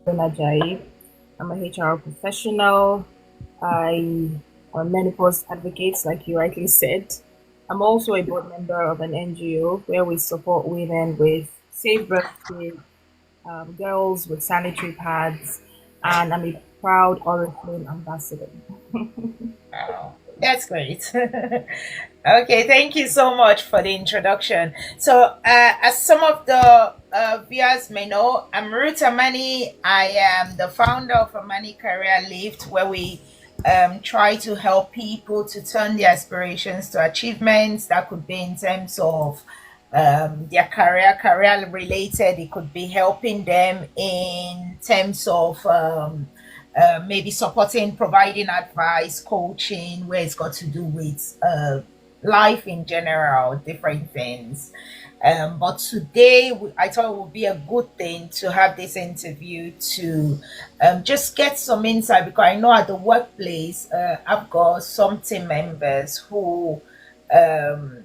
Maureen Ajayi. I'm a HR professional. I am a menopause advocate, like you rightly said. I'm also a board member of an NGO where we support women with safe birthday, girls with sanitary pads, and I'm a proud Oriflame ambassador. Wow, that's great. Okay, thank you so much for the introduction. So, as some of the viewers may know, I'm Ruth Amaning. I am the founder of Amaning CareerLift, where we try to help people to turn their aspirations to achievements. That could be in terms of their career related. It could be helping them in terms of maybe supporting, providing advice, coaching, where it's got to do with life in general, different things. But today, I thought it would be a good thing to have this interview to just get some insight, because I know at the workplace, I've got some team members who um,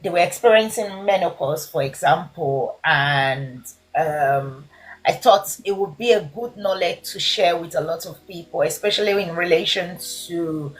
they were experiencing menopause, for example, and um, I thought it would be a good knowledge to share with a lot of people, especially in relation to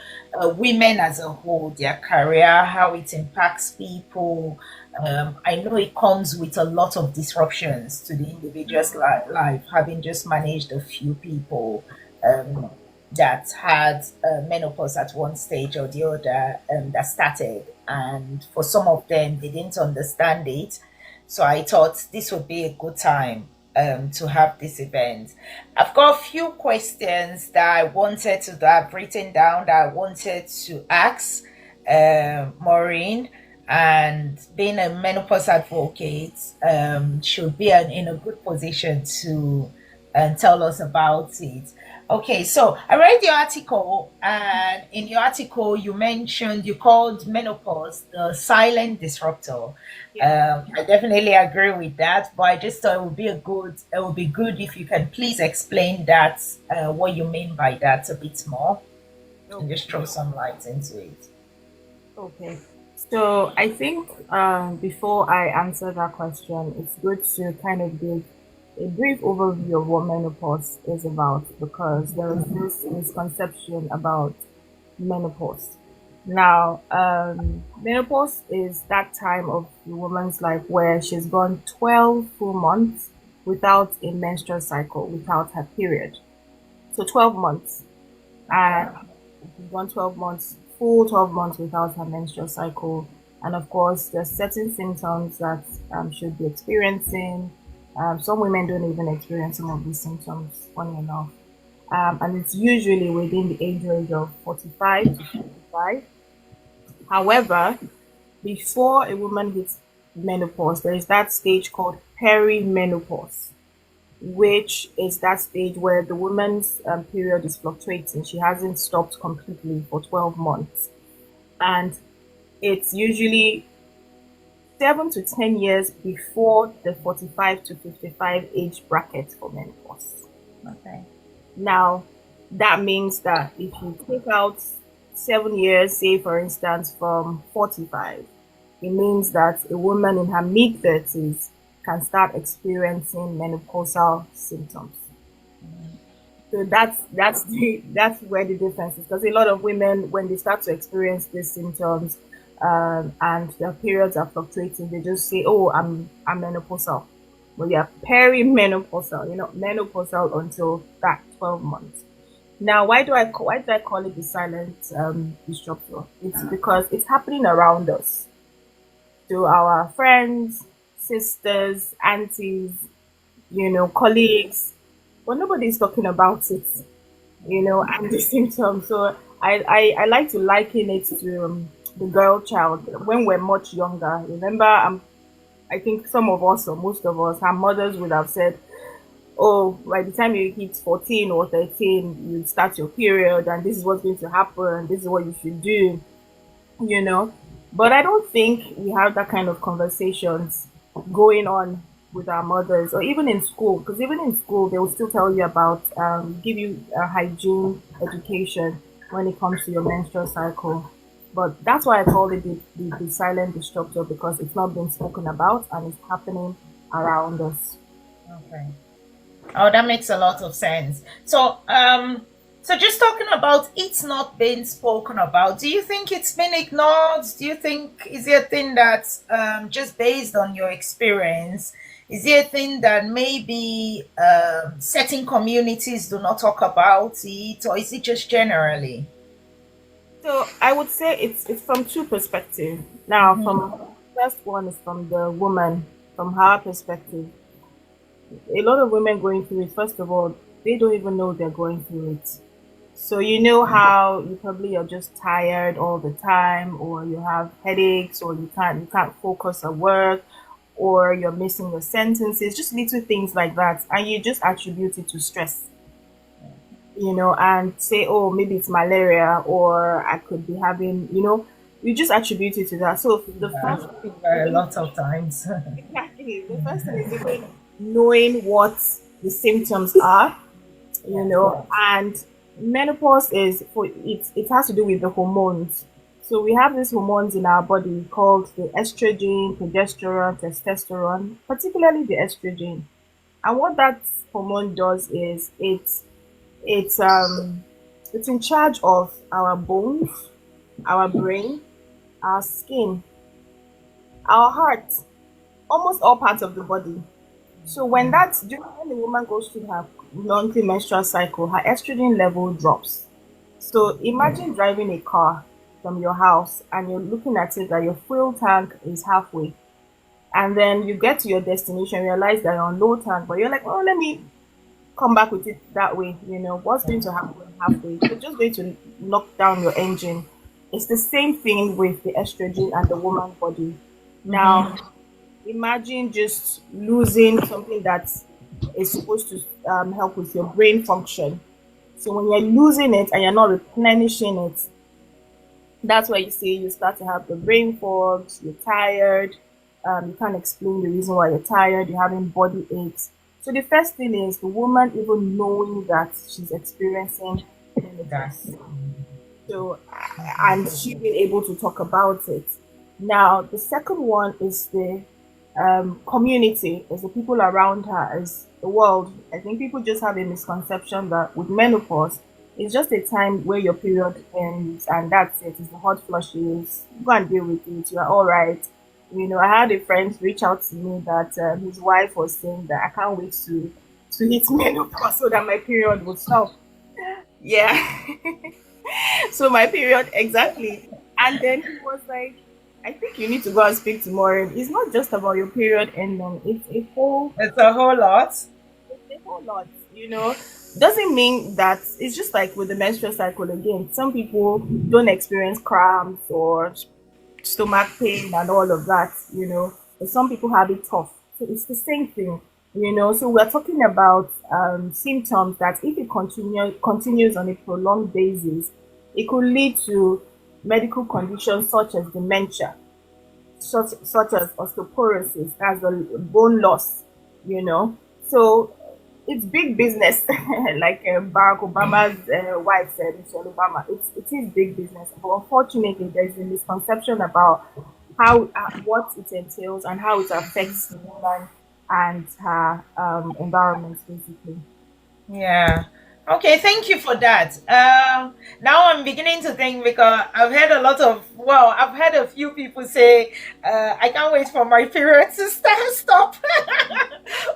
women as a whole, their career, how it impacts people. I know it comes with a lot of disruptions to the individual's life, having just managed a few people um, that had menopause at one stage or the other, that started. And for some of them, they didn't understand it. So I thought this would be a good time to have this event. I've got a few questions that I wanted to that I've written down that I wanted to ask Maureen. And being a menopause advocate, should be in a good position to tell us about it. Okay, so I read your article, and in your article, you mentioned you called menopause the silent disruptor. Yeah. I definitely agree with that, but I just thought it would be good if you can please explain that, what you mean by that a bit more, and just Okay. throw some light into it. Okay. So I think before I answer that question, it's good to kind of give a brief overview of what menopause is about, because there is this misconception about menopause. Now, menopause is that time of the woman's life where she's gone 12 full months without a menstrual cycle, without her period. So 12 months. And Okay. she's gone 12 months, full 12 months without her menstrual cycle. And of course, there's certain symptoms that should be experiencing. Some women don't even experience some of these symptoms, funny enough. And it's usually within the age range of 45 to 55. However, before a woman hits menopause, there is that stage called perimenopause, which is that stage where the woman's period is fluctuating. She hasn't stopped completely for 12 months. And it's usually 7 to 10 years before the 45 to 55 age bracket for menopause. Okay. Now, that means that if you take out 7 years, say for instance, from 45, it means that a woman in her mid 30s can start experiencing menopausal symptoms. So that's where the difference is, because a lot of women, when they start to experience these symptoms, and their periods are fluctuating, they just say, "Oh, I'm menopausal." Well, yeah, perimenopausal. You're not menopausal until that 12 months. Now, why do I call it the silent disruptor? It's because it's happening around us, to our friends, sisters, aunties, colleagues, but nobody's talking about it, and the symptoms. So I like to liken it to the girl child when we're much younger. Remember, I think some of us, or most of us, our mothers would have said, "Oh, by the time you hit 14 or 13, you start your period, and this is what's going to happen. This is what you should do." you know. But I don't think we have that kind of conversations going on with our mothers, or even in school, because even in school, they will still tell you about, give you a hygiene education when it comes to your menstrual cycle. But that's why I call it the silent disruptor, because it's not being spoken about and it's happening around us. Okay. Oh, that makes a lot of sense. So just talking about it's not been spoken about, do you think it's been ignored? Do you think, is it a thing that, just based on your experience, is it a thing that maybe certain communities do not talk about it, or is it just generally? So I would say it's from two perspectives. Now, Mm-hmm. from first one is from the woman, from her perspective. A lot of women going through it, first of all, they don't even know they're going through it. So you know how you probably are just tired all the time, or you have headaches, or you can't focus at work, or you're missing your sentences, just little things like that, and you just attribute it to stress, and say, oh, maybe it's malaria, or I could be having, you just attribute it to that. So the Yeah, first thing, a even lot of times. exactly, the first thing is even knowing what the symptoms are, Yeah. and menopause is for it has to do with the hormones. So we have these hormones in our body called the estrogen, progesterone, testosterone, particularly the estrogen. And what that hormone does is it's in charge of our bones, our brain, our skin, our heart, almost all parts of the body. So when the woman goes through her monthly menstrual cycle, her estrogen level drops. So imagine driving a car from your house and you're looking at it that your fuel tank is halfway. And then you get to your destination, realize that you're on low tank, but you're like, oh, let me come back with it that way. What's going to happen halfway? You're just going to knock down your engine. It's the same thing with the estrogen and the woman body. Mm-hmm. Now, imagine just losing something that is supposed to help with your brain function. So when you're losing it and you're not replenishing it, that's why you see you start to have the brain fog, you're tired, you can't explain the reason why you're tired, you're having body aches. So the first thing is the woman even knowing that she's experiencing That. menopause. So, and she being able to talk about it. Now, the second one is the community, is the people around her, is the world. I think people just have a misconception that with menopause, it's just a time where your period ends and that's it. It's the hot flushes. Go and deal with it. You are all right. I had a friend reach out to me that his wife was saying that I can't wait to hit menopause so that my period would stop. Yeah. So my period exactly. And then he was like, I think you need to go and speak to Maureen. It's not just about your period ending. It's a whole lot. It's a whole lot, Doesn't mean that it's just like with the menstrual cycle again. Some people don't experience cramps or stomach pain and all of that. But some people have it tough. So it's the same thing. So we're talking about symptoms that if it continues on a prolonged basis, it could lead to medical conditions such as dementia, such as osteoporosis, that's the bone loss, you know. So it's big business, like Barack Obama's wife said, Michelle Obama. It is big business, but unfortunately, there's a misconception about how what it entails and how it affects the woman and her environment, basically. Yeah. Okay, thank you for that. Now I'm beginning to think, because I've heard I've heard a few people say, I can't wait for my period to stop.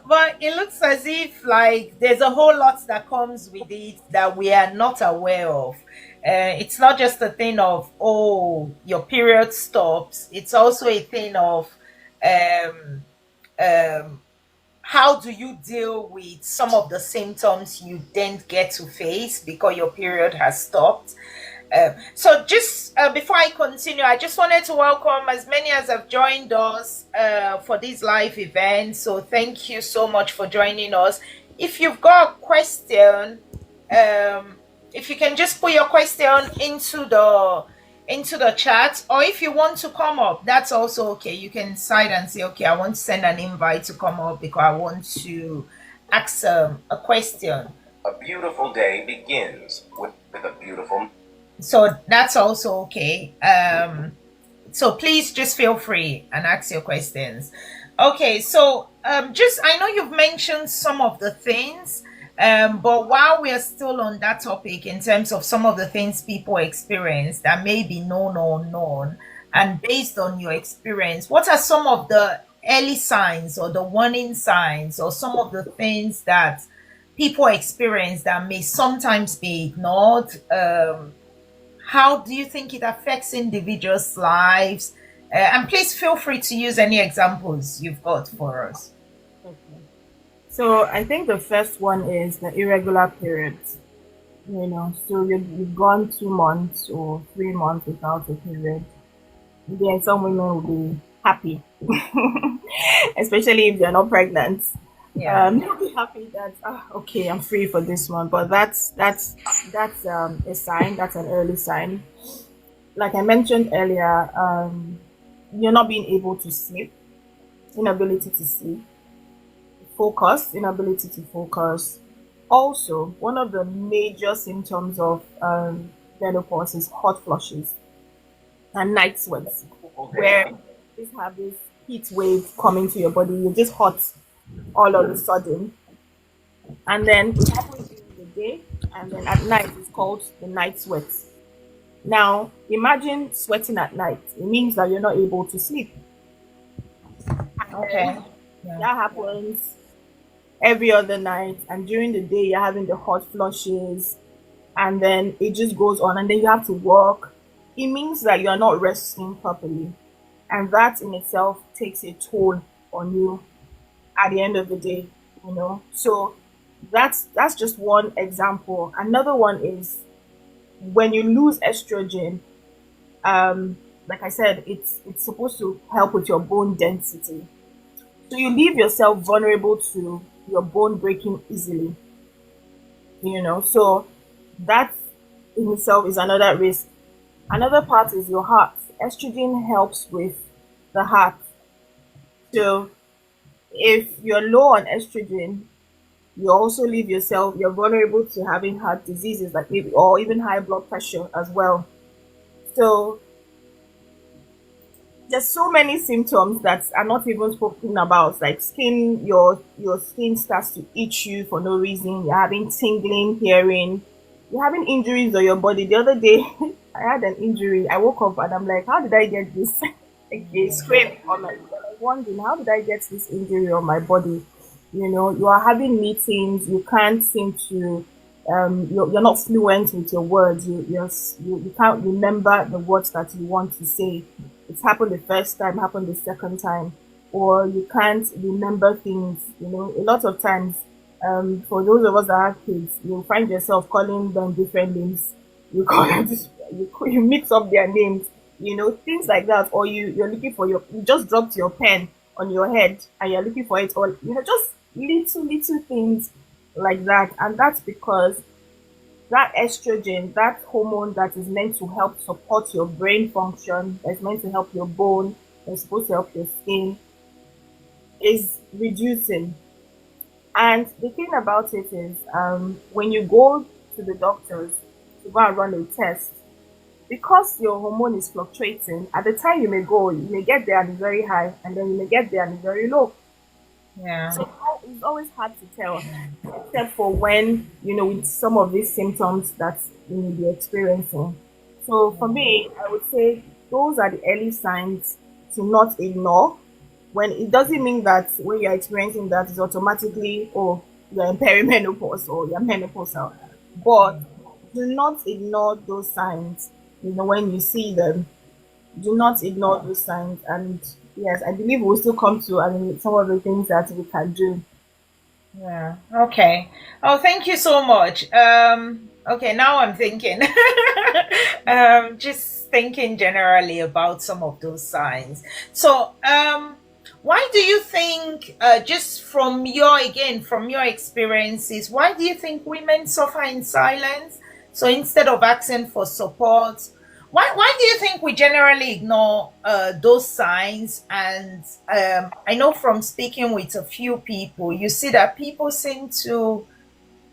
But it looks as if like there's a whole lot that comes with it that we are not aware of. It's not just a thing of, oh, your period stops. It's also a thing of, um, um, how do you deal with some of the symptoms you didn't get to face because your period has stopped? So, just before I continue, I just wanted to welcome as many as have joined us for this live event. So, thank you so much for joining us. If you've got a question, um, if you can just put your question into the chat, or if you want to come up, that's also okay. You can side and say, okay, I want to send an invite to come up because I want to ask a question. A beautiful day begins with a beautiful. So that's also okay. So please just feel free and ask your questions. Okay, so just I know you've mentioned some of the things, but while we are still on that topic, in terms of some of the things people experience that may be known or unknown, and based on your experience, what are some of the early signs or the warning signs, or some of the things that people experience that may sometimes be ignored? How do you think it affects individuals' lives? And please feel free to use any examples you've got for us. Okay. So I think the first one is the irregular periods. So you've gone 2 months or 3 months without a period. Then some women will be happy, especially if they're not pregnant. Yeah. They'll be happy that okay, I'm free for this month. But that's a sign. That's an early sign. Like I mentioned earlier, you're not being able to sleep, inability to sleep, inability to focus. Also, one of the major symptoms of menopause is hot flushes and night sweats, where you just have this heat wave coming to your body. You're just hot all of a sudden, and then it happens during the day, and then at night it's called the night sweats. Now, imagine sweating at night. It means that you're not able to sleep, and Okay. then Yeah. that happens every other night, and during the day you're having the hot flushes, and then it just goes on, and then you have to work. It means that you're not resting properly, and that in itself takes a toll on you at the end of the day. So that's just one example. Another one is when you lose estrogen. Like I said, it's supposed to help with your bone density, so you leave yourself vulnerable to your bone breaking easily. So that in itself is another risk. Another part is your heart. Estrogen helps with the heart. So if you're low on estrogen, you also leave yourself, you're vulnerable to having heart diseases like maybe, or even high blood pressure as well. So there's so many symptoms that are not even spoken about, like your skin starts to itch you for no reason. You're having tingling hearing. You're having injuries on your body. The other day I had an injury. I woke up and I'm like, how did I get this? Like a scrape on my, like wondering, how did I get this injury on my body? You are having meetings, you can't seem to you're not fluent with your words. You can't remember the words that you want to say. It's happened the first time, happened the second time, or you can't remember things. A lot of times, for those of us that have kids, you'll find yourself calling them different names. You call them, you mix up their names, things like that. Or you're looking for you just dropped your pen on your head and you're looking for it, or just little things like that. And that's because that estrogen, that hormone that is meant to help support your brain function, that's meant to help your bone, that's supposed to help your skin, is reducing. And the thing about it is, when you go to the doctors to go and run a test, because your hormone is fluctuating, at the time you may go, you may get there and it's very high, and then you may get there and it's very low. Yeah. So it's always hard to tell, except for when, with some of these symptoms that you may be experiencing. So for me, I would say those are the early signs to not ignore. When it doesn't mean that when you're experiencing that, it's automatically, oh, you're in perimenopause or you're menopausal. But do not ignore those signs, when you see them. Do not ignore those signs. And yes, I believe we'll still come to, some of the things that we can do. Yeah. Okay. Oh, thank you so much. Okay, now I'm thinking. Just thinking generally about some of those signs. So, why do you think, just from your experiences, why do you think women suffer in silence? So instead of asking for support, why do you think we generally ignore those signs? And I know from speaking with a few people, you see that people seem to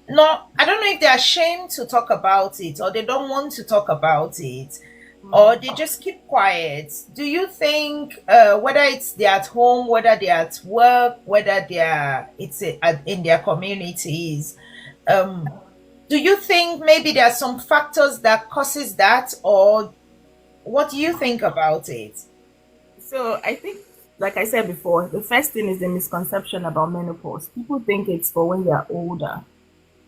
not, I don't know if they're ashamed to talk about it or they don't want to talk about it. or they just keep quiet. Do you think whether it's they're at home, whether they're at work, whether in their communities, um, do you think maybe there are some factors that causes that, or what do you think about it? So I think, like I said before, the first thing is the misconception about menopause. People think it's for when they're older.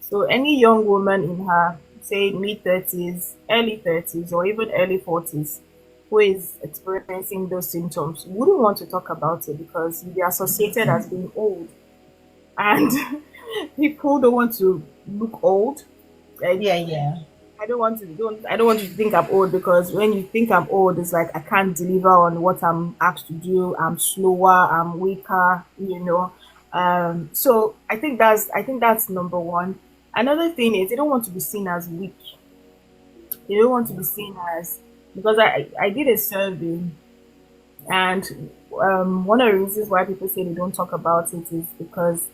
So any young woman in her, say, mid 30s, early 30s, or even early 40s, who is experiencing those symptoms wouldn't want to talk about it because you'll be associated as being old. And people don't want to look old. I, Yeah, yeah. I don't want you to think I'm old, because when you think I'm old, it's like I can't deliver on what I'm asked to do. I'm slower, I'm weaker, you know. So I think that's number one. Another thing is they don't want to be seen as weak. They don't want to be seen as, because I did a survey, and one of the reasons why people say they don't talk about it is because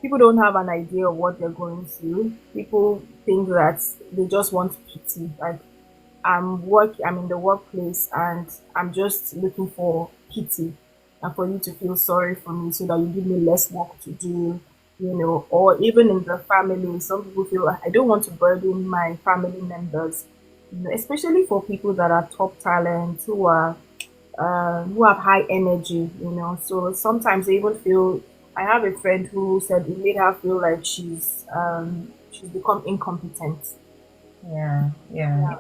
people don't have an idea of what they're going through. People think that they just want pity. Like, I'm in the workplace and I'm just looking for pity and for you to feel sorry for me so that you give me less work to do, you know. Or even in the family, some people feel like I don't want to burden my family members, you know, especially for people that are top talent who have high energy, you know. So sometimes they even feel. I have a friend who said it made her feel like she's become incompetent. Yeah, yeah. Yeah,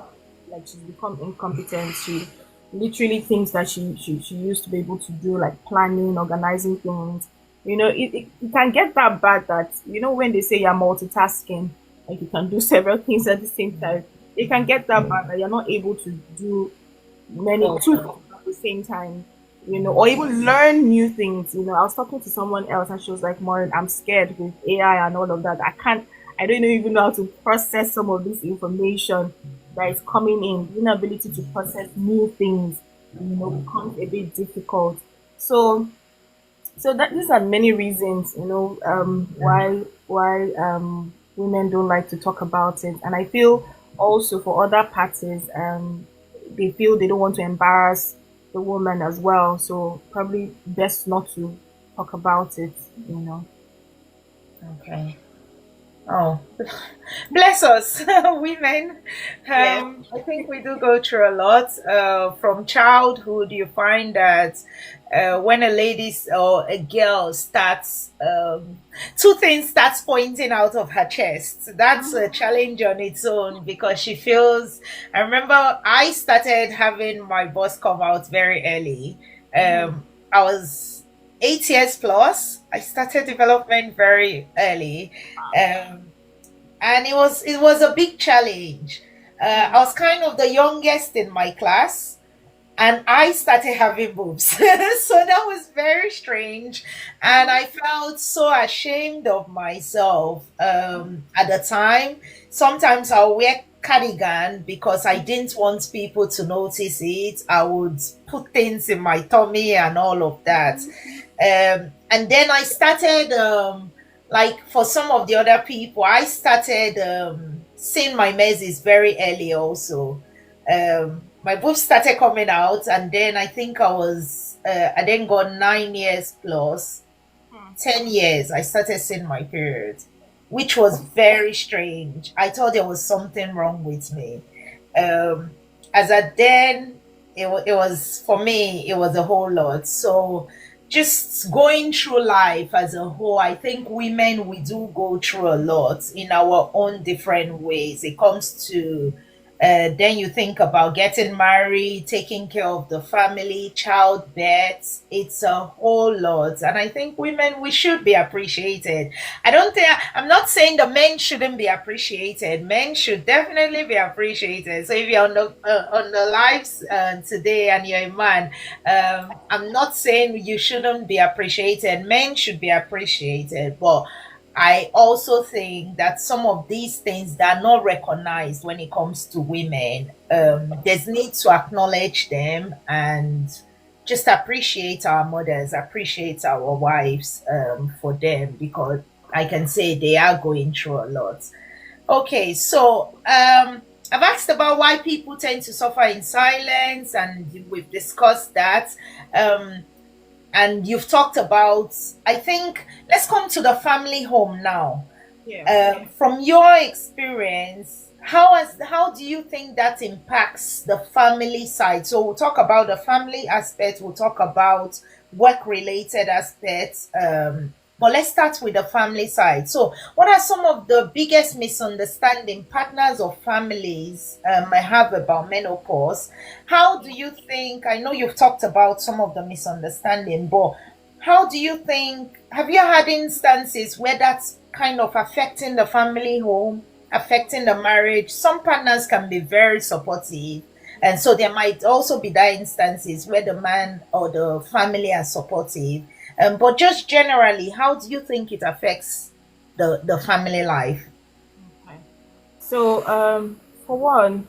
like she's become incompetent. She literally thinks that she used to be able to do like planning, organizing things. You know, it can get that bad that, you know, when they say you're multitasking, like you can do several things at the same time. It can get that bad that you're not able to do many two Okay. things at the same time, you know, or even learn new things. You know, I was talking to someone else and she was like, Maureen, I'm scared with AI and all of that. I don't even know how to process some of this information that is coming in. The inability to process new things, you know, becomes a bit difficult. So so that these are many reasons, you know, why women don't like to talk about it. And I feel also for other parties, they feel they don't want to embarrass the woman as well. So probably best not to talk about it, you know. Okay. Oh, bless us, women. Yeah. I think we do go through a lot. From childhood, you find that when a lady or a girl starts, two things starts pointing out of her chest. That's a challenge on its own because she feels. I remember I started having my boss come out very early. I was 8 years plus. I started development very early, um, and it was a big challenge. I was kind of the youngest in my class, and I started having boobs. So that was very strange. And I felt so ashamed of myself at the time. Sometimes I'll wear cardigan because I didn't want people to notice it. I would put things in my tummy and all of that. And then I started, like for some of the other people, I started seeing my menses very early also. My boobs started coming out, and then I then got 9 years plus, 10 years, I started seeing my period, which was very strange. I thought there was something wrong with me. Um, as at then, it was, for me, it was a whole lot. So, just going through life as a whole, I think women, we do go through a lot in our own different ways. It comes to then you think about getting married, taking care of the family, childbirth. It's a whole lot. And I think women, we should be appreciated. I'm not saying the men shouldn't be appreciated. Men should definitely be appreciated. So if you're on the lives today and you're a man, I'm not saying you shouldn't be appreciated. Men should be appreciated. But I also think that some of these things that are not recognized when it comes to women, there's need to acknowledge them and just appreciate our mothers, appreciate our wives for them, because I can say they are going through a lot. Okay, so I've asked about why people tend to suffer in silence, and we've discussed that. Um, and you've talked about, I think, let's come to the family home now. Yeah. From your experience, how do you think that impacts the family side? So we'll talk about the family aspect, we'll talk about work related aspects, but let's start with the family side. So what are some of the biggest misunderstanding partners or families might have about menopause? How do you think, I know you've talked about some of the misunderstanding, but how do you think, have you had instances where that's kind of affecting the family home, affecting the marriage? Some partners can be very supportive. And so there might also be that instances where the man or the family are supportive. But just generally, how do you think it affects the family life? Okay. So, for one,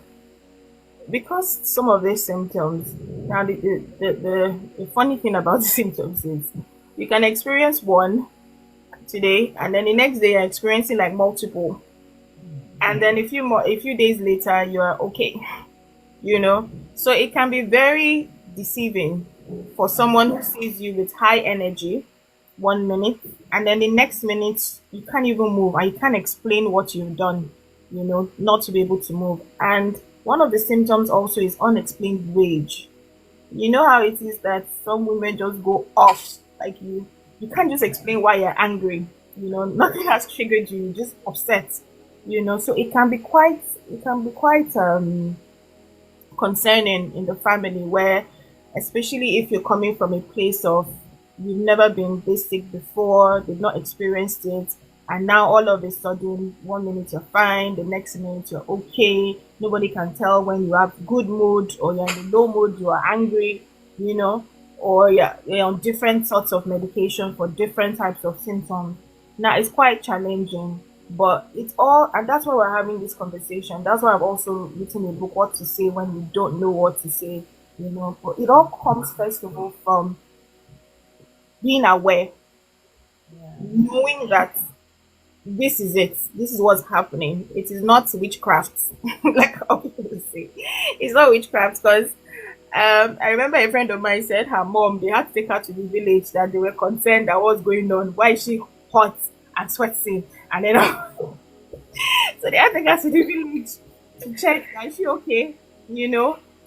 because some of these symptoms, now the funny thing about the symptoms is you can experience one today, and then the next day you're experiencing like multiple, and then a few days later you are okay. So it can be very deceiving for someone who sees you with high energy 1 minute, and then the next minute you can't even move and you can't explain what you've done, not to be able to move. And one of the symptoms also is unexplained rage. You know how it is that some women just go off, like you can't just explain why you're angry. Nothing has triggered you, you're just upset. So it can be quite concerning in the family, where, especially if you're coming from a place of you've never been this sick before, they've not experienced it, and now all of a sudden 1 minute you're fine, the next minute you're okay, nobody can tell when you have good mood or you're in the low mood, you are angry, or you're on different sorts of medication for different types of symptoms. Now it's quite challenging, but it's all, and that's why we're having this conversation. That's why I've also written a book, What to Say When You Don't Know What to Say. But it all comes first of all from being aware, knowing that this is it. This is what's happening. It is not witchcraft, like how people say. It's not witchcraft because I remember a friend of mine said her mom, they had to take her to the village, that they were concerned that what's going on. Why is she hot and sweating? And then so they had to take her to the village to check, is she okay?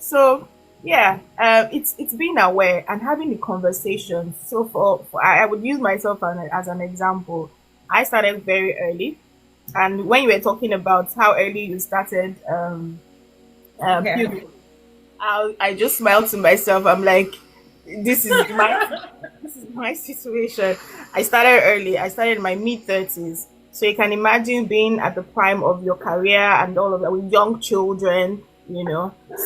So yeah, it's being aware and having the conversation. So I would use myself as an example. I started very early, and when you were talking about how early you started Yeah. puberty, I just smiled to myself. I'm like, this is my situation. I started early. I started in my mid 30s. So you can imagine being at the prime of your career and all of that with young children,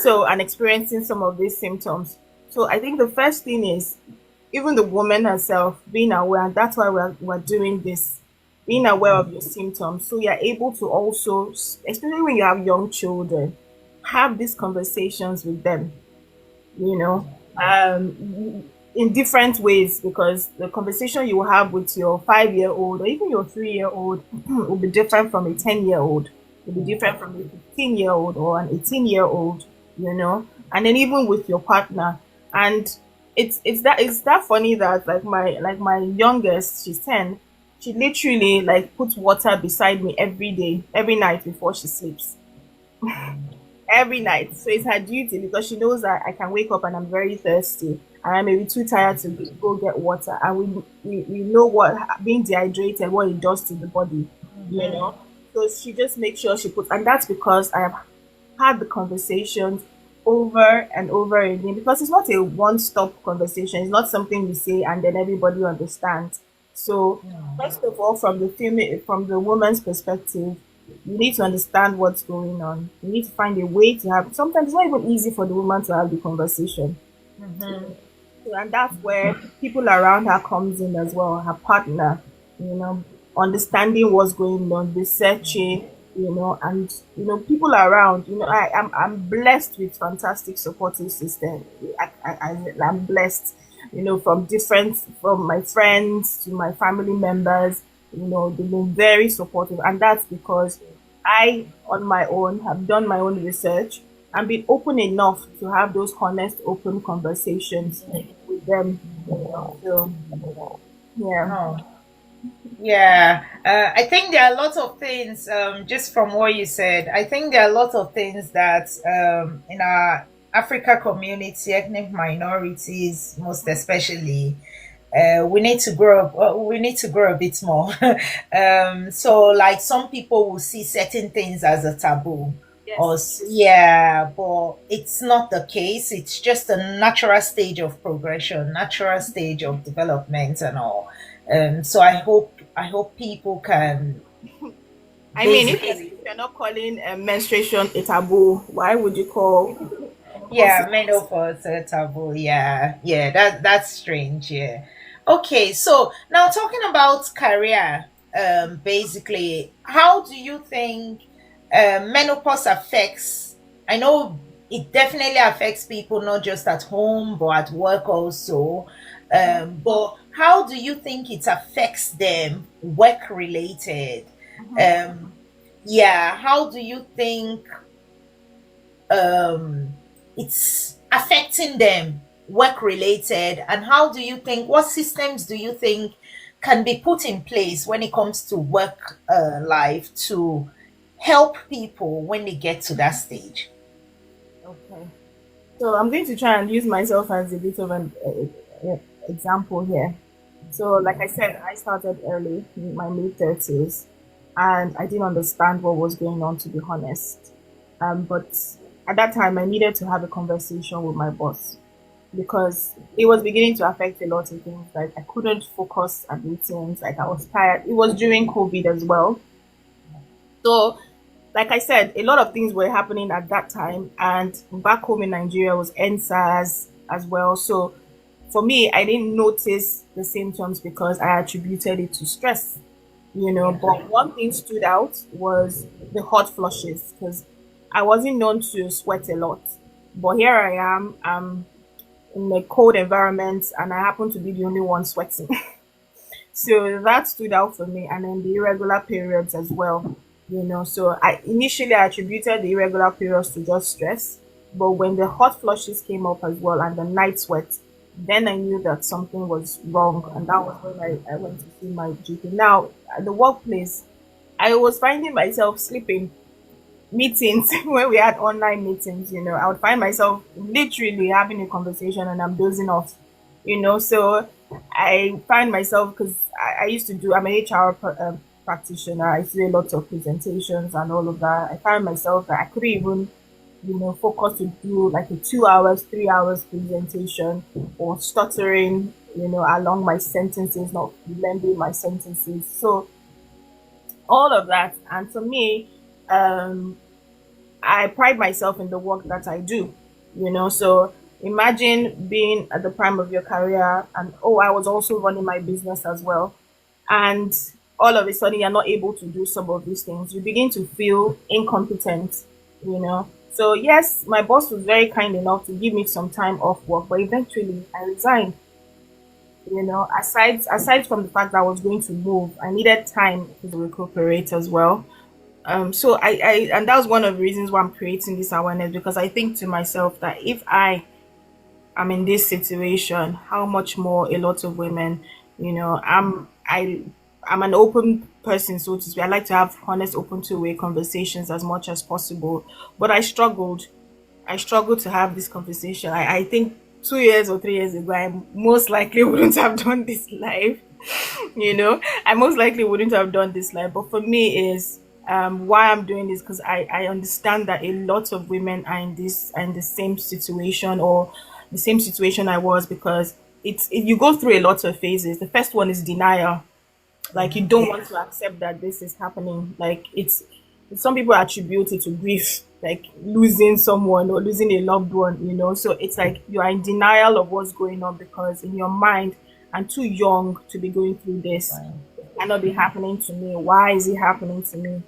so, and experiencing some of these symptoms. So I think the first thing is even the woman herself being aware, and that's why we're doing this, being aware of your symptoms. So you're able to also, especially when you have young children, have these conversations with them, you know, in different ways, because the conversation you will have with your 5 year old or even your 3 year old will be different from a 10 year old, will be different from a 15 year old or an 18 year old, and then even with your partner. And it's that funny that like my youngest, she's 10, she literally like puts water beside me every day, every night before she sleeps, every night. So it's her duty because she knows that I can wake up and I'm very thirsty and I may be too tired to go get water. And we know what being dehydrated, what it does to the body, you know. So she just makes sure she puts, and that's because I have had the conversations over and over again, because it's not a one-stop conversation. It's not something we say and then everybody understands. So first of all, from the woman's perspective, you need to understand what's going on. You need to find a way to have. Sometimes it's not even easy for the woman to have the conversation. So, and that's where people around her comes in as well, her partner, understanding what's going on, researching, and people around. I'm blessed with fantastic supportive system. I'm blessed, from my friends to my family members. They've been very supportive, and that's because I, on my own, have done my own research and been open enough to have those honest, open conversations with them. So, yeah. Oh. Yeah, I think there are a lot of things, just from what you said. I think there are a lot of things that in our Africa community, ethnic minorities, most especially, we need to grow up. We need to grow a bit more. So, like some people will see certain things as a taboo, Yes. yeah, but it's not the case. It's just a natural stage of progression, natural stage of development, and all. So I hope people can I mean, basically, if you're not calling menstruation a taboo, why would you call menopause? yeah, menopause taboo. Yeah, yeah, that's strange. Yeah. Okay, so now talking about career, basically, how do you think menopause affects? I know it definitely affects people not just at home but at work also. But how do you think it affects them work related? Um, yeah, how do you think it's affecting them work related, and how do you think, what systems do you think can be put in place when it comes to work life to help people when they get to that stage? Okay. So I'm going to try and use myself as a bit of an example here. So, like I said, I started early in my mid 30s and I didn't understand what was going on, to be honest. But at that time, I needed to have a conversation with my boss because it was beginning to affect a lot of things. Like, I couldn't focus at meetings, like, I was tired. It was during COVID as well. So, like I said, a lot of things were happening at that time, and back home in Nigeria was NSAS as well. So for me, I didn't notice the symptoms because I attributed it to stress, Yeah. But one thing stood out was the hot flushes because I wasn't known to sweat a lot. But here I am, I'm in a cold environment, and I happen to be the only one sweating. So that stood out for me, and then the irregular periods as well. So I initially attributed the irregular periods to just stress, but when the hot flushes came up as well and the night sweat, then I knew that something was wrong, and that was when I went to see my GP. Now at the workplace, I was finding myself sleeping meetings when we had online meetings. I would find myself literally having a conversation and I'm dozing off. So I find myself because I used to do, I'm an HR practitioner. I do a lot of presentations and all of that. I find myself that I couldn't even, focus to do like a 2 hours, 3 hours presentation, or stuttering, along my sentences, not blending my sentences. So all of that. And for me, um, I pride myself in the work that I do, So imagine being at the prime of your career, and oh, I was also running my business as well. And all of a sudden, you're not able to do some of these things. You begin to feel incompetent, So, yes, my boss was very kind enough to give me some time off work, but eventually I resigned. Aside from the fact that I was going to move, I needed time to recuperate as well. So and that was one of the reasons why I'm creating this awareness, because I think to myself that if I am in this situation, how much more a lot of women, I'm an open person, so to speak. I like to have honest, open two-way conversations as much as possible. But I struggled to have this conversation. I think 2 years or 3 years ago, I most likely wouldn't have done this live. I most likely wouldn't have done this live. But for me, is why I'm doing this, because I understand that a lot of women are in the same situation, or the same situation I was, because you go through a lot of phases. The first one is denial, like you don't want to accept that this is happening. Like some people attribute it to grief, like losing someone or losing a loved one, so it's like you are in denial of what's going on, because in your mind, I'm too young to be going through this. It cannot be happening to me. Why is it happening to me?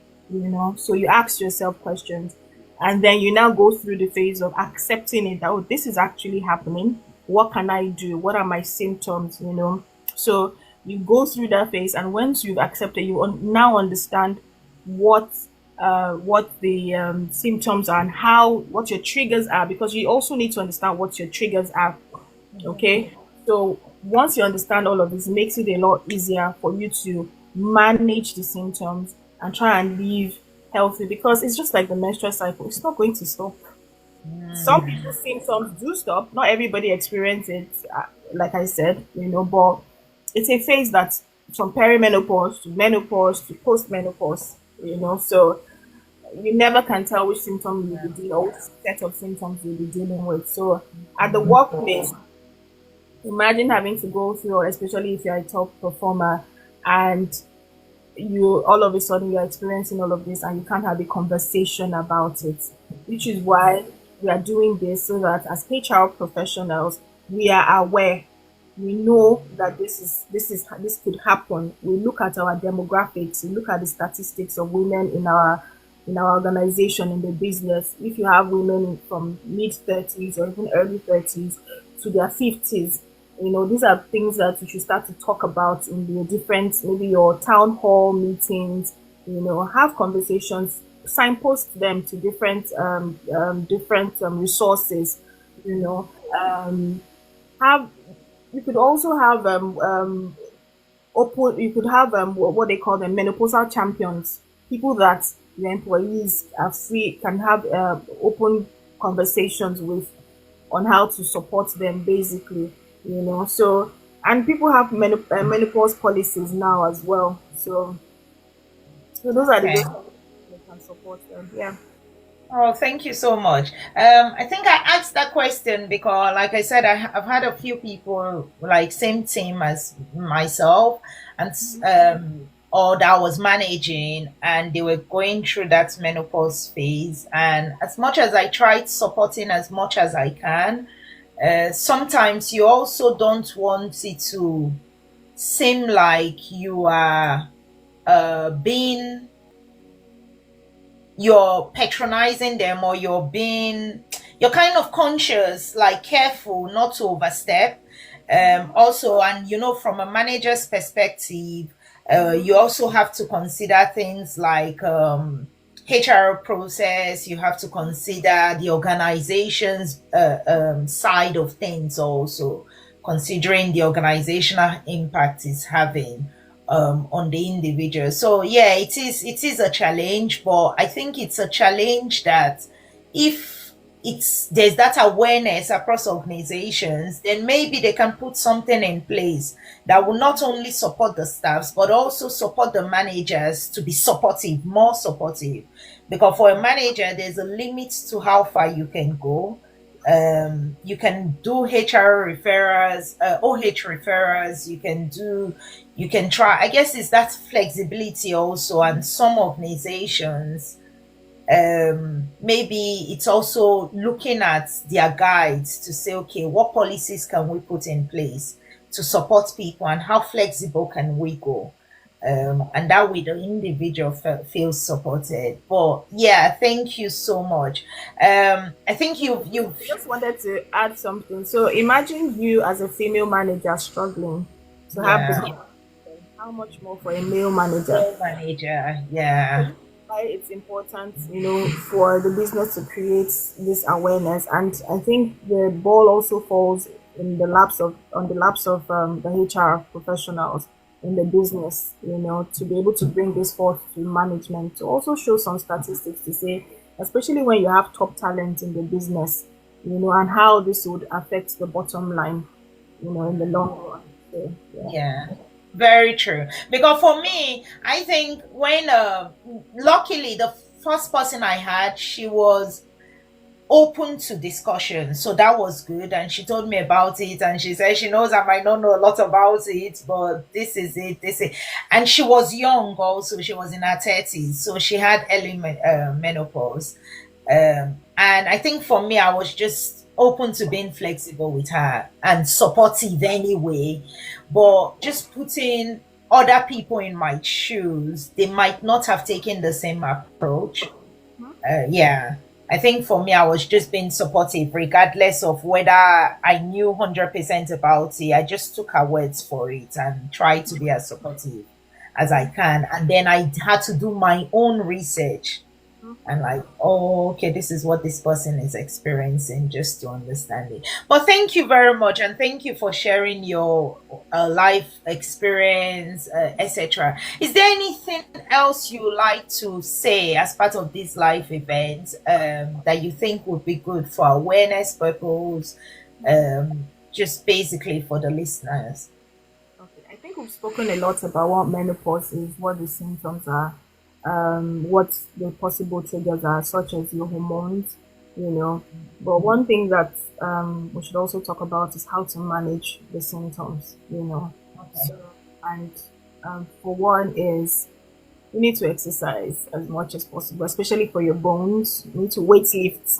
So you ask yourself questions, and then you now go through the phase of accepting it, that oh, this is actually happening. What can I do? What are my symptoms? So you go through that phase, and once you've accepted, you now understand what what the symptoms are and how what your triggers are, because you also need to understand what your triggers are. Okay, so once you understand all of this, it makes it a lot easier for you to manage the symptoms and try and live healthy, because it's just like the menstrual cycle, it's not going to stop. Some Mm, people's symptoms do stop. Not everybody experiences it, like I said, but it's a phase that's from perimenopause to menopause to postmenopause, so you never can tell which symptom you'll be dealing or which set of symptoms you'll be dealing with. So at the workplace, imagine having to go through, or especially if you're a top performer, and you all of a sudden you're experiencing all of this and you can't have a conversation about it, which is why we are doing this, so that as HR professionals we are aware. We know that this could happen. We look at our demographics, we look at the statistics of women in our organization, in the business. If you have women from mid 30s or even early 30s to their 50s, these are things that you should start to talk about in the different, maybe your town hall meetings, have conversations, signpost them to different resources, you know, um, have you could also have open you could have what they call them menopausal champions, people that your employees are free can have open conversations with on how to support them, basically, so, and people have menopause policies now as well, so those are the okay. ways they can support them. Yeah. Oh, thank you so much. I think I asked that question because, like I said, I've had a few people like same team as myself, and or that I was managing, and they were going through that menopause phase. And as much as I tried supporting as much as I can, sometimes you also don't want it to seem like you are being you're patronizing them, or you're kind of conscious, like careful not to overstep. Also, and from a manager's perspective, you also have to consider things like HR process. You have to consider the organization's side of things, also considering the organizational impact it's having on the individual. So yeah, it is a challenge, but I think it's a challenge that if it's there's that awareness across organizations, then maybe they can put something in place that will not only support the staffs but also support the managers to be supportive, more supportive. Because for a manager, there's a limit to how far you can go. You can do HR referrals, OH referrals, you can try. I guess it's that flexibility also, and some organizations, maybe it's also looking at their guides to say, okay, what policies can we put in place to support people, and how flexible can we go? And that way the individual feels supported. But yeah, thank you so much. I think you've I just wanted to add something. So imagine you as a female manager struggling to have the yeah, conversation. How much more for a male manager? male manager, So yeah, that's why it's important, for the business to create this awareness. And I think the ball also falls in the laps of on the laps of the HR professionals in the business, to be able to bring this forth to management, to also show some statistics to say, especially when you have top talent in the business, and how this would affect the bottom line, in the long run. So, yeah. yeah. Very true. Because for me, I think when luckily the first person I had, she was open to discussion. So that was good. And she told me about it. And she said she knows I might not know a lot about it, but this is it. This is. And she was young also. She was in her 30s. So she had early menopause. And I think for me, I was just open to being flexible with her and supportive anyway. But just putting other people in my shoes, they might not have taken the same approach. Yeah. I think for me, I was just being supportive, regardless of whether I knew 100% about it. I just took her words for it and tried to be as supportive as I can. And then I had to do my own research Mhm. and like, oh, okay, this is what this person is experiencing, just to understand it. But thank you very much, and thank you for sharing your life experience, etc. Is there anything else you like to say as part of this life event, that you think would be good for awareness purpose, just basically for the listeners? Okay, I think we've spoken a lot about what menopause is, what the symptoms are, what the possible triggers are, such as your hormones, you know. But one thing that we should also talk about is how to manage the symptoms, you know. Okay. So, and for one is you need to exercise as much as possible, especially for your bones. You need to weight lift.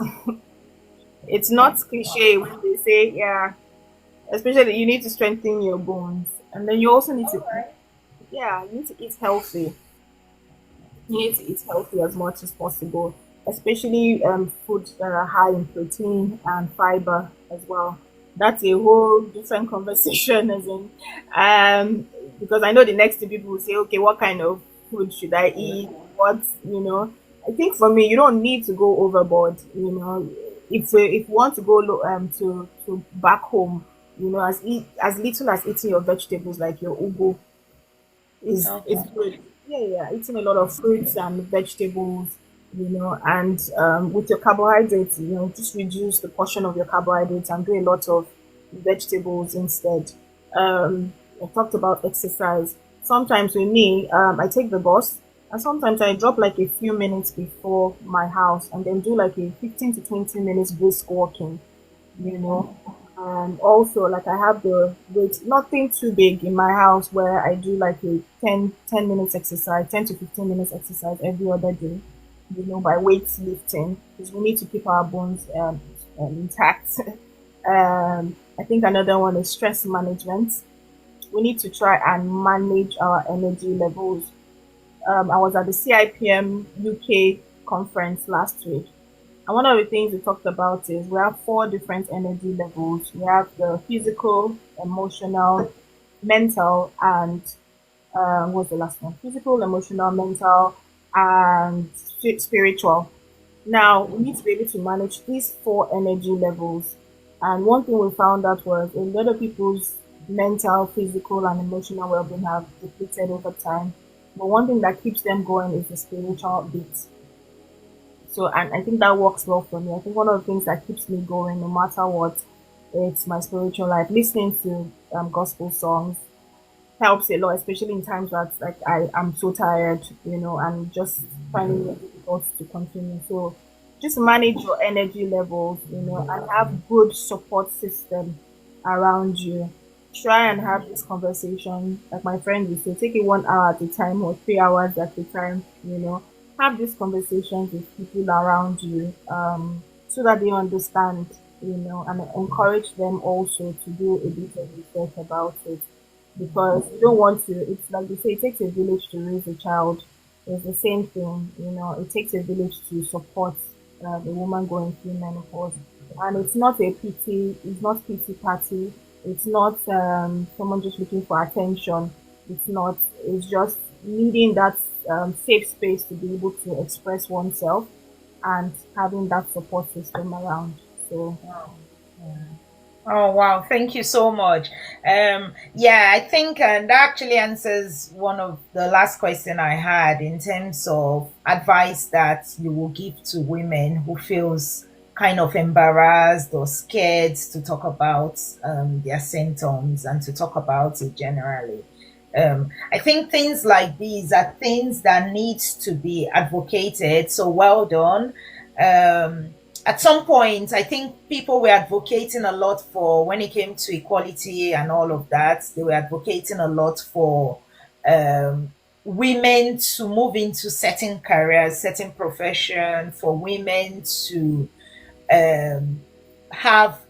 It's not cliche when they say, yeah, especially you need to strengthen your bones. And then you also need to eat, yeah, you need to eat healthy. You need to eat healthy as much as possible, especially foods that are high in protein and fiber as well. That's a whole different conversation, as in, because I know the next two people will say, okay, what kind of food should I eat? What, you know? I think for me, you don't need to go overboard. You know, if you want to go to back home, you know, as little as eating your vegetables like your ugu is Okay. good. Yeah, yeah, eating a lot of fruits and vegetables, you know, and with your carbohydrates, you know, just reduce the portion of your carbohydrates and do a lot of vegetables instead. I talked about exercise. Sometimes with me, I take the bus, and sometimes I drop like a few minutes before my house, and then do like a 15 to 20 minutes brisk walking, you know. And also, like, I have the weight, nothing too big in my house, where I do like a 10 minutes exercise, 10 to 15 minutes exercise every other day, you know, by weight lifting, because we need to keep our bones intact. I think another one is stress management. We need to try and manage our energy levels. I was at the CIPM UK conference last week, and one of the things we talked about is we have four different energy levels. We have the physical, emotional, mental, and what's the last one? Physical, emotional, mental, and spiritual. Now, we need to be able to manage these four energy levels. And one thing we found out was a lot of people's mental, physical, and emotional well being have depleted over time. But one thing that keeps them going is the spiritual bit. So, and I think that works well for me. I think one of the things that keeps me going, no matter what, it's my spiritual life. Listening to gospel songs helps a lot, especially in times that like I am so tired, you know, and just finding it difficult to continue. So, just manage your energy levels, you know, and have good support system around you. Try and have this conversation, like my friend would say, take it 1 hour at a time or 3 hours at a time, you know. Have these conversations with people around you, so that they understand, you know, and encourage them also to do a bit of research about it, because you don't want to, it's like they say, it takes a village to raise a child. It's the same thing, you know, it takes a village to support the woman going through menopause. And it's not a pity, it's not pity party, it's not someone just looking for attention, it's not, it's just needing that safe space to be able to express oneself and having that support system around. So, Oh wow, thank you so much. Yeah, I think that actually answers one of the last question I had in terms of advice that you will give to women who feels kind of embarrassed or scared to talk about their symptoms and to talk about it generally. I think things like these are things that needs to be advocated. So well done. At some point, I think people were advocating a lot for when it came to equality and all of that. They were advocating a lot for um, women to move into certain careers, certain profession, for women to um, have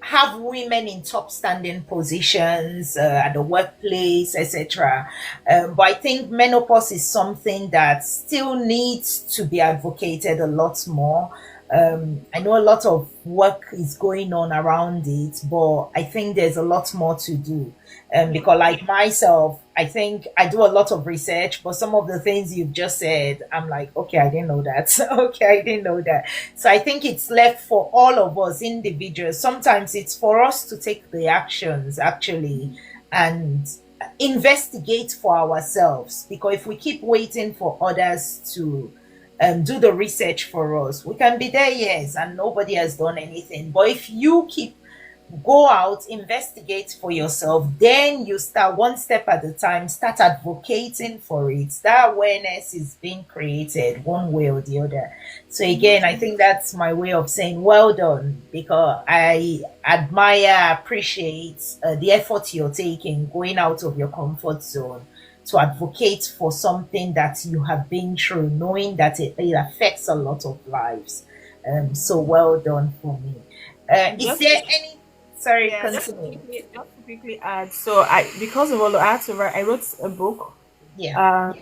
have women in top standing positions at the workplace, etc. But I think menopause is something that still needs to be advocated a lot more. I know a lot of work is going on around it, but I think there's a lot more to do. Yeah. Because, like myself, I think I do a lot of research, but some of the things you've just said, I'm like, okay, I didn't know that. Okay, I didn't know that. So I think it's left for all of us individuals. Sometimes it's for us to take the actions actually and investigate for ourselves. Because if we keep waiting for others to do the research for us, we can be there years and nobody has done anything. But if you keep go out, investigate for yourself, then you start one step at a time, start advocating for it. That awareness is being created one way or the other. So again, I think that's my way of saying well done, because I admire, appreciate the effort you're taking, going out of your comfort zone to advocate for something that you have been through, knowing that it affects a lot of lives. So well done for me. Is Just there any? Sorry, Yeah, continue. just to quickly add. So I, because of all, I had to write. I wrote a book, Yeah. um,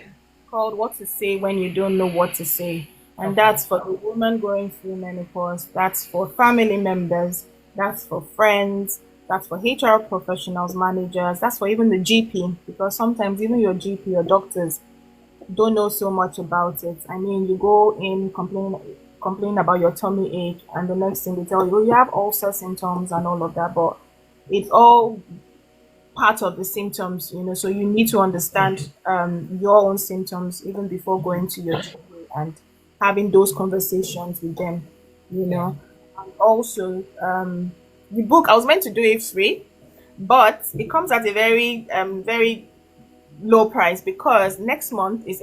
called "What to Say When You Don't Know What to Say," and Okay. that's for the woman going through menopause. That's for family members. That's for friends. That's for HR professionals, managers. That's for even the GP, because sometimes even your GP, your doctors, don't know so much about it. I mean, you go in complain about your tummy ache, and the next thing they tell you, oh, you have ulcer symptoms and all of that. But it's all part of the symptoms, So you need to understand your own symptoms even before going to your GP and having those conversations with them, you Yeah. know. And also, the book I was meant to do it free, but it comes at a very low price, because next month is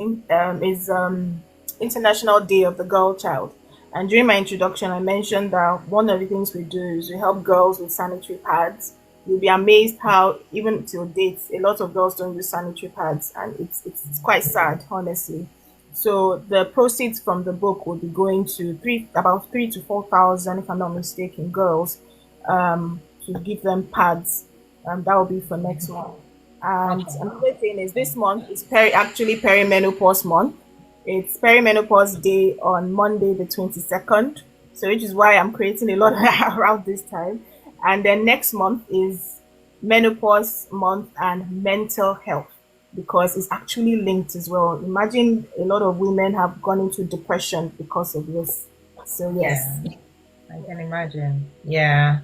International Day of the Girl Child. And during my introduction, I mentioned that one of the things we do is we help girls with sanitary pads. You'll be amazed how even till date, a lot of girls don't use sanitary pads, and it's quite sad, honestly. So the proceeds from the book will be going to about 3 to 4 thousand, if I'm not mistaken, girls, to give them pads. That will be for next month. And Okay. another thing is, this month is actually perimenopause month. It's perimenopause day on Monday the 22nd. So which is why I'm creating a lot around this time. And then next month is menopause month and mental health, because it's actually linked as well. Imagine a lot of women have gone into depression because of this. So yes. Yeah. I can imagine. Yeah.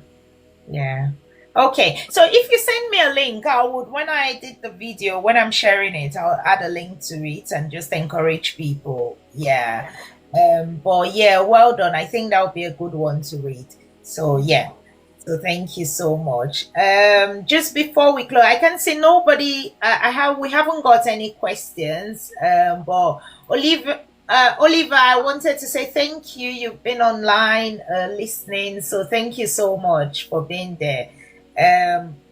Yeah. Okay. So if you send me a link, I would, when I did the video, when I'm sharing it, I'll add a link to it and just encourage people. Yeah. But yeah, well done. I think that would be a good one to read. So yeah. So thank you so much. Just before we close, I can see nobody. We haven't got any questions. But Oliver, I wanted to say thank you. You've been online listening, so thank you so much for being there.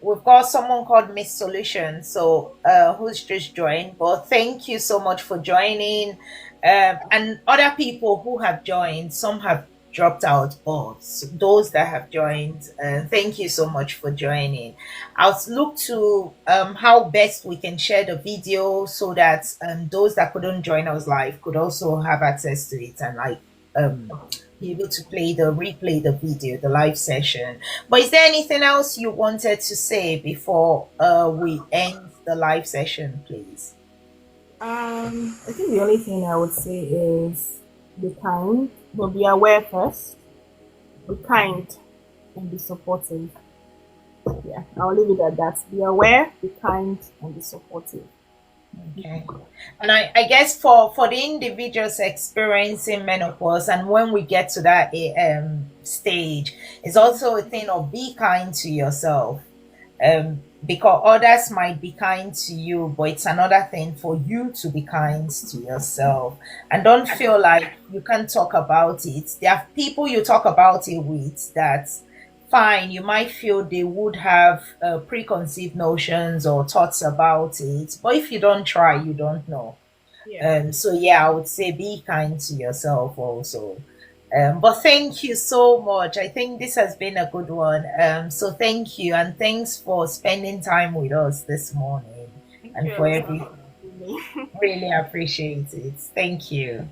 We've got someone called Miss Solution, so who's just joined. But thank you so much for joining, and other people who have joined. Some have dropped out, but those that have joined, thank you so much for joining. I'll look to how best we can share the video so that those that couldn't join us live could also have access to it and like um, be able to replay the video, the live session. But is there anything else you wanted to say before we end the live session, please? I think the only thing I would say is be kind, but be aware first. Be kind and be supportive. Yeah, I'll leave it at that. Be aware, be kind, and be supportive. Okay. And I guess for the individuals experiencing menopause, and when we get to that stage, it's also a thing of be kind to yourself. Because others might be kind to you, but it's another thing for you to be kind to yourself. And don't feel like you can't talk about it. There are people you talk about it with that fine, you might feel they would have preconceived notions or thoughts about it, but if you don't try, you don't know. Yeah. So yeah, I would say be kind to yourself also. But thank you so much. I think this has been a good one. So thank you, and thanks for spending time with us this morning Thank and you, for Elisa, every for having me. really appreciate it. Thank you.